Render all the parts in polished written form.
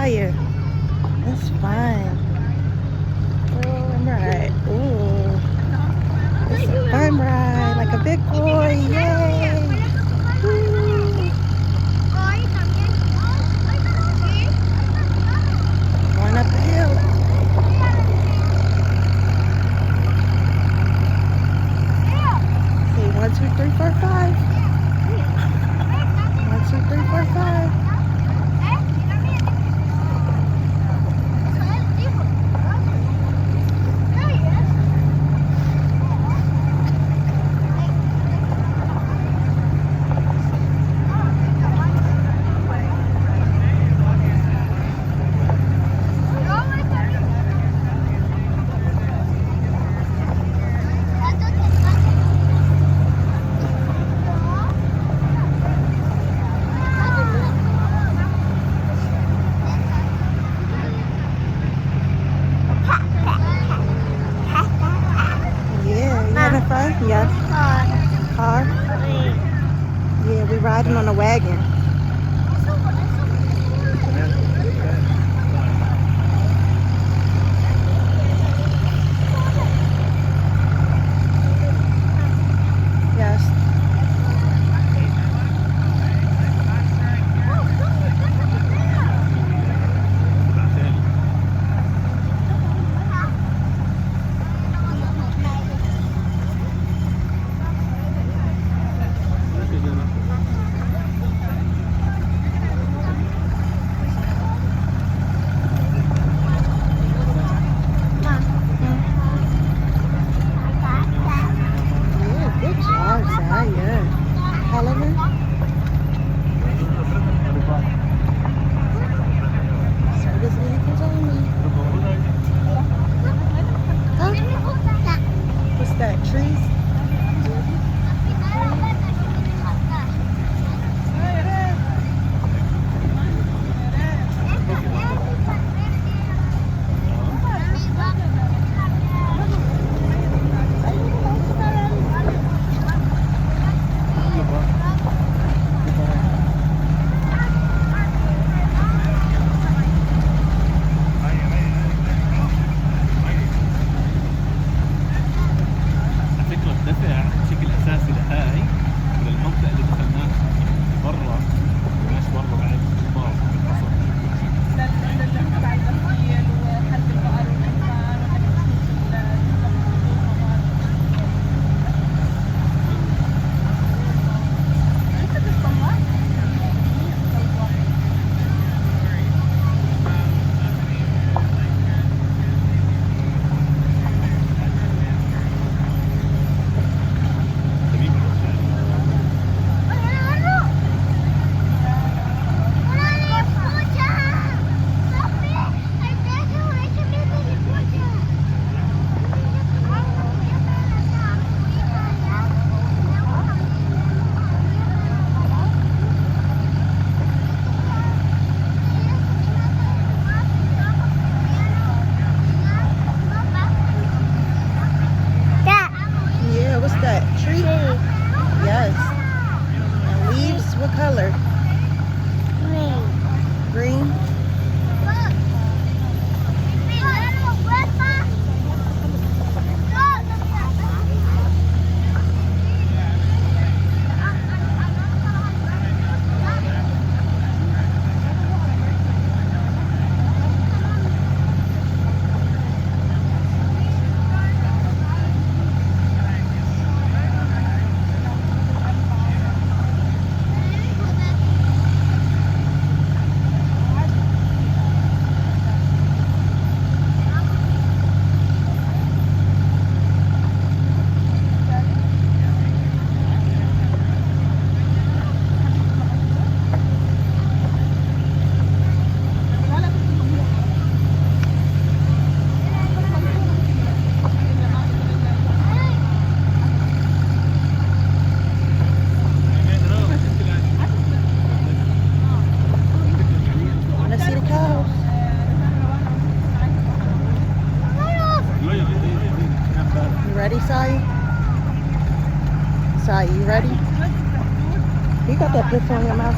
Saya. That's fun. Oh, I'm right. Ooh. It's a fun ride, like a big boy. Yay! Woo. Going up the hill. See, 1, 2, 3, 4, 5. 1, 2, 3, 4, 5. Fun? Yes. Car? Yeah, we riding on a wagon. Yes. What's that? Trees? Yes. And leaves, what color? Green. Green? Ready, Sai? Sai, you ready? You got that pistol in your mouth?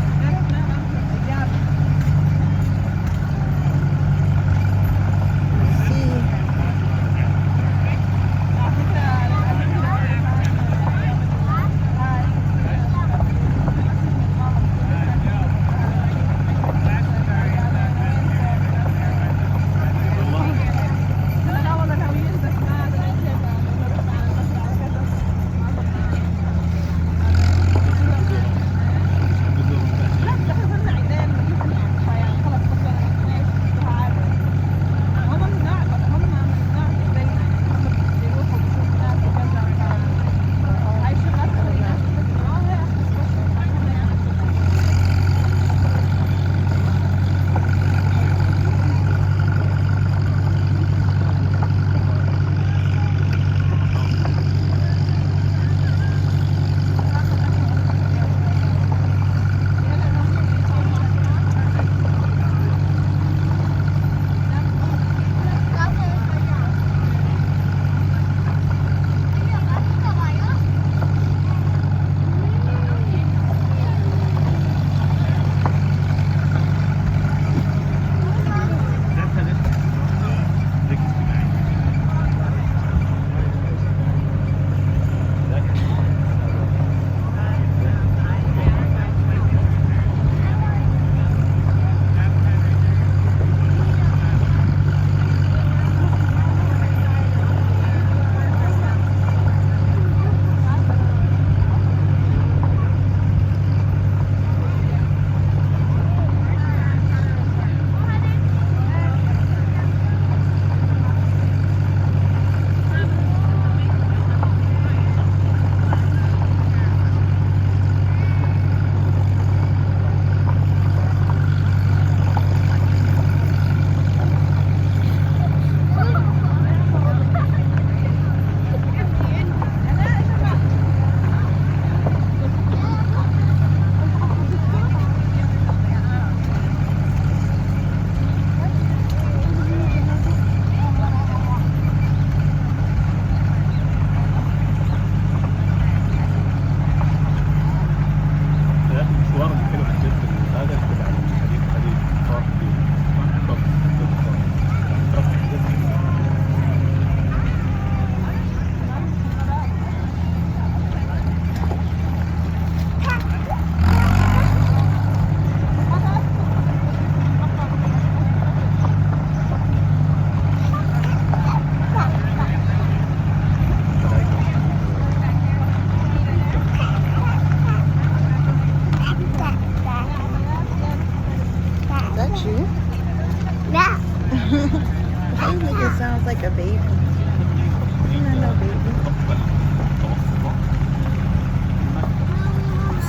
It sounds like a baby. Isn't that no baby?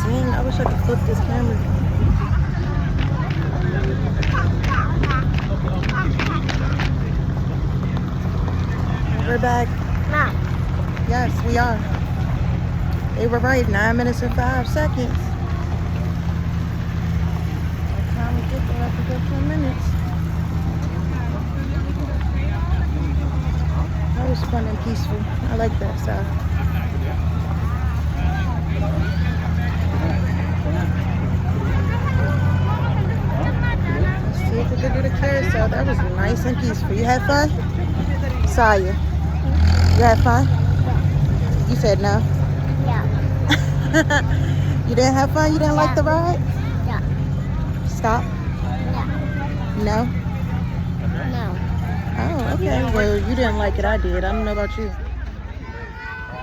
Dang, I wish I could flip this camera. We're back. No. Yes, we are. They were right. 9 minutes and 5 seconds. By the time we get there, I think 10 minutes. That was fun and peaceful. I like that stuff. Let's see if we can do the carousel. That was nice and peaceful. You had fun? Saya, you had fun? You said no. Yeah. You didn't have fun? You didn't like the ride? Yeah. Stop? Yeah. No? No. Oh, okay. Well, you didn't like it. I did. I don't know about you.